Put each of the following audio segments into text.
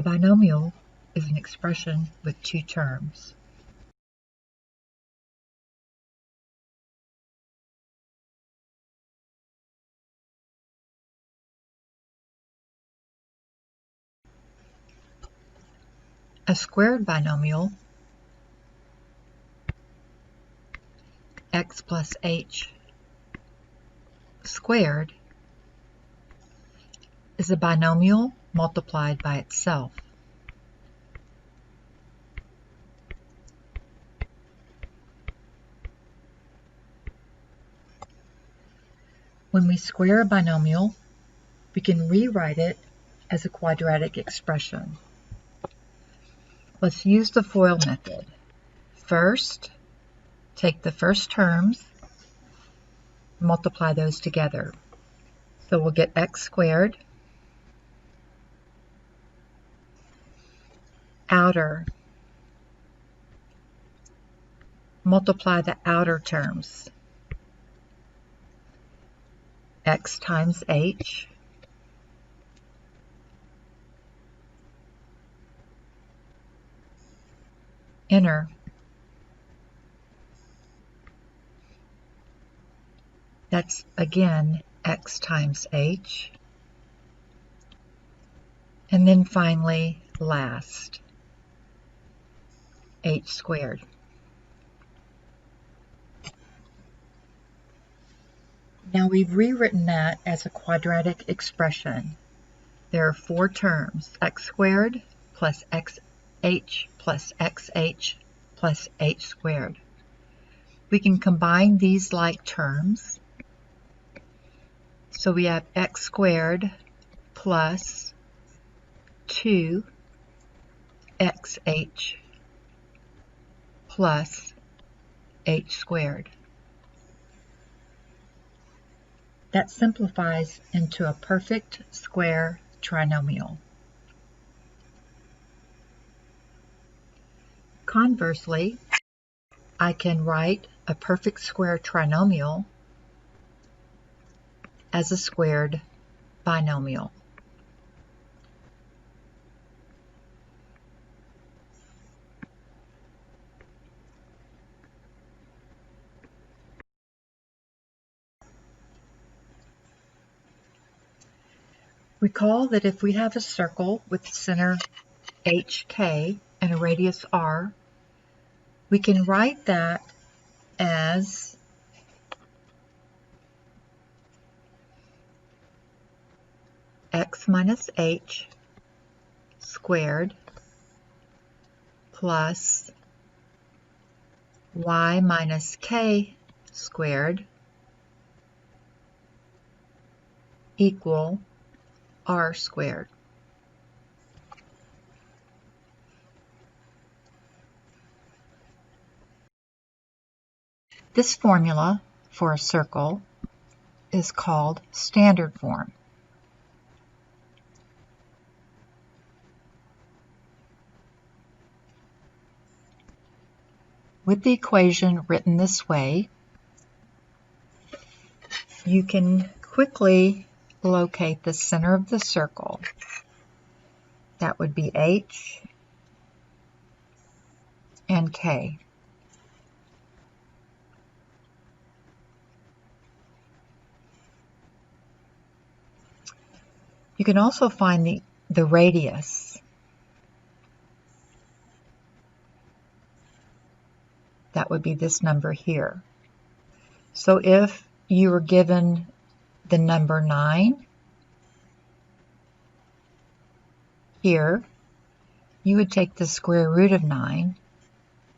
A binomial is an expression with two terms. A squared binomial, x plus h squared, is a binomial multiplied by itself. When we square a binomial, we can rewrite it as a quadratic expression. Let's use the FOIL method. First, take the first terms, multiply those together. So we'll get x squared, outer, multiply the outer terms, x times h, inner, that's again x times h, and then finally last, h squared. Now we've rewritten that as a quadratic expression. There are four terms, x squared plus xh plus xh plus h squared. We can combine these like terms. So we have x squared plus 2xh plus h squared. That simplifies into a perfect square trinomial. Conversely, I can write a perfect square trinomial as a squared binomial. Recall that if we have a circle with center HK and a radius R, we can write that as x minus h squared plus y minus k squared equal r squared. This formula for a circle is called standard form. With the equation written this way, you can quickly locate the center of the circle. That would be h and k. You can also find the radius. That would be this number here. So if you were given the number 9 here, you would take the square root of 9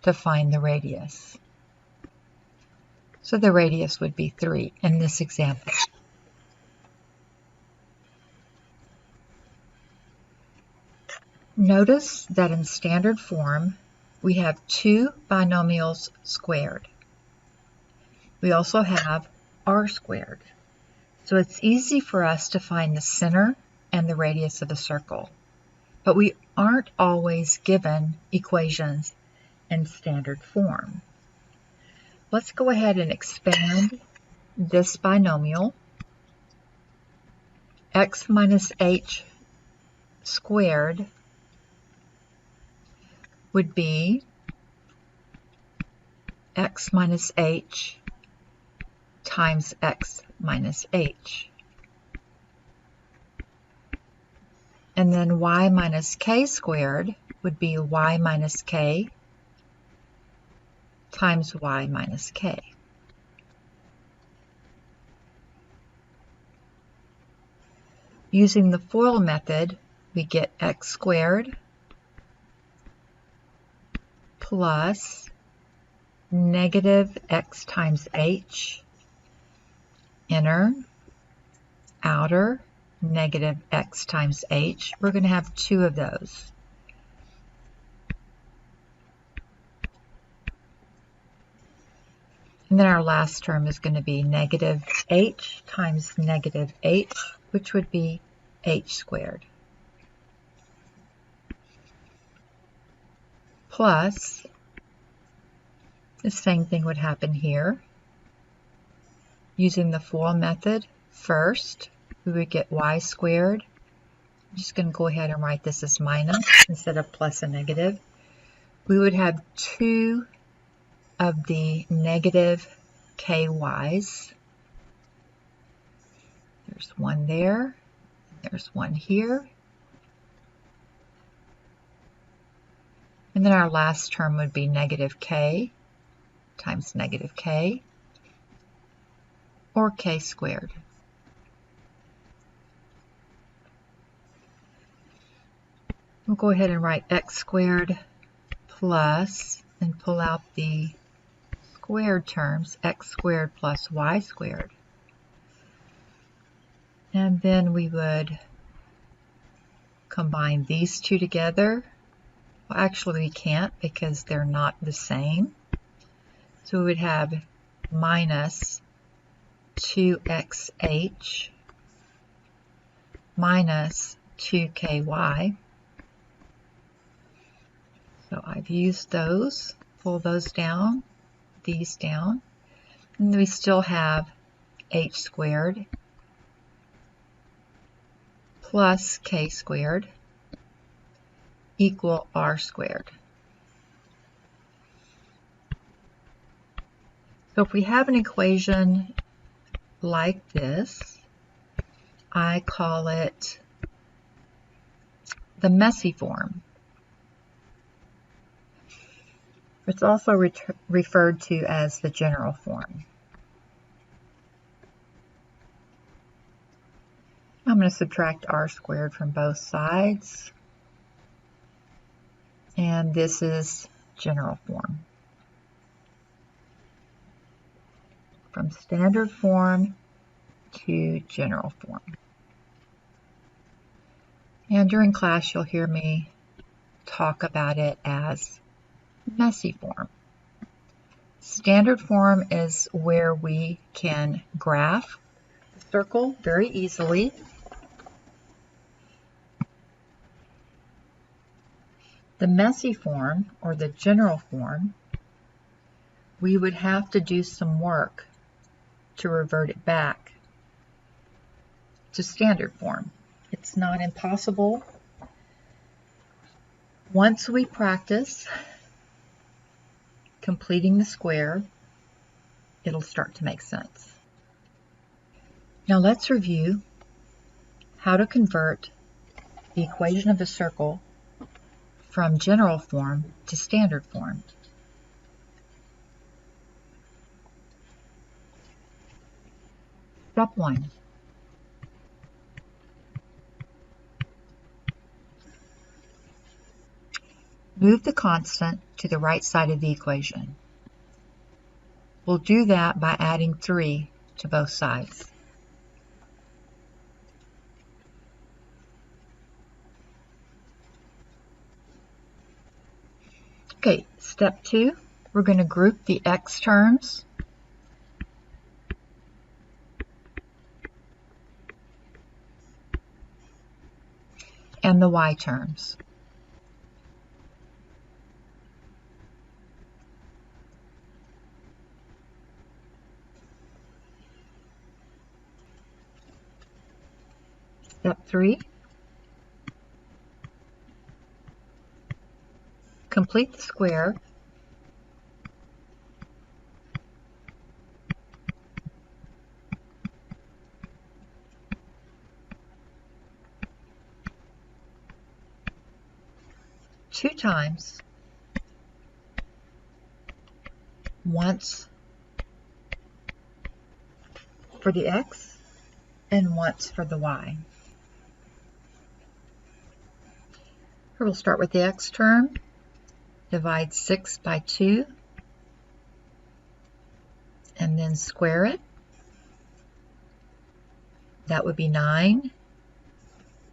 to find the radius. So the radius would be 3 in this example. Notice that in standard form, we have two binomials squared. We also have r squared. So it's easy for us to find the center and the radius of a circle. But we aren't always given equations in standard form. Let's go ahead and expand this binomial. X minus h squared would be x minus h times x minus h. And then y minus k squared would be y minus k times y minus k. Using the FOIL method, we get x squared plus negative x times h, inner, outer, negative x times h. We're going to have two of those. And then our last term is going to be negative h times negative h, which would be h squared. Plus, the same thing would happen here. Using the FOIL method, first, we would get y squared. I'm just going to go ahead and write this as minus instead of plus and negative. We would have 2 of the negative ky's. There's one there, there's one here. And then our last term would be negative k times negative k, or k squared. We'll go ahead and write x squared plus, and pull out the squared terms, x squared plus y squared. And then we would combine these two together. Well, actually we can't because they're not the same. So we would have minus 2xh minus 2ky. So I've used those, pull those down, these down, and we still have h squared plus k squared equal r squared. So if we have an equation like this, I call it the messy form. It's also referred to as the general form. I'm going to subtract r squared from both sides. And this is general form. From standard form to general form. And during class, you'll hear me talk about it as messy form. Standard form is where we can graph the circle very easily. The messy form, or the general form, we would have to do some work to revert it back to standard form. It's not impossible. Once we practice completing the square, it'll start to make sense. Now let's review how to convert the equation of a circle from general form to standard form. Step 1. Move the constant to the right side of the equation. We'll do that by adding 3 to both sides. Okay, step 2, we're going to group the x terms and the y terms. Step 3, complete the square. Two times, once for the x and once for the y. Here we'll start with the x term. Divide 6 by 2 and then square it. That would be 9.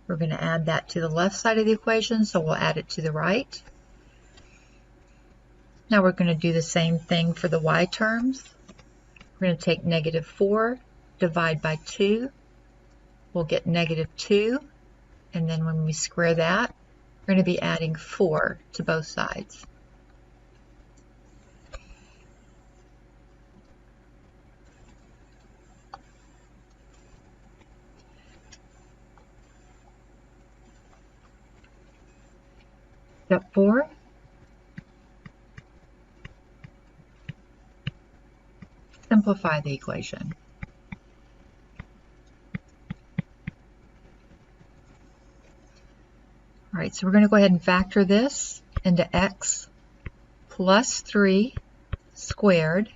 We're going to add that to the left side of the equation, so we'll add it to the right. Now we're going to do the same thing for the y terms. We're going to take negative 4, divide by 2. We'll get negative 2, and then when we square that, we're going to be adding 4 to both sides. Step 4. Simplify the equation. All right, so we're going to go ahead and factor this into x plus 3 squared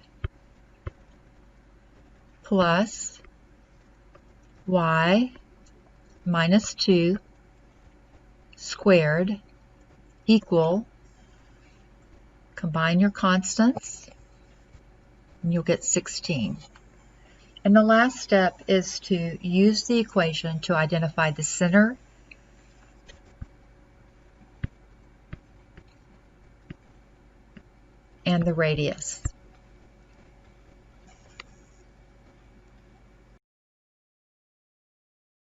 plus y minus 2 squared equal, combine your constants, and you'll get 16. And the last step is to use the equation to identify the center and the radius.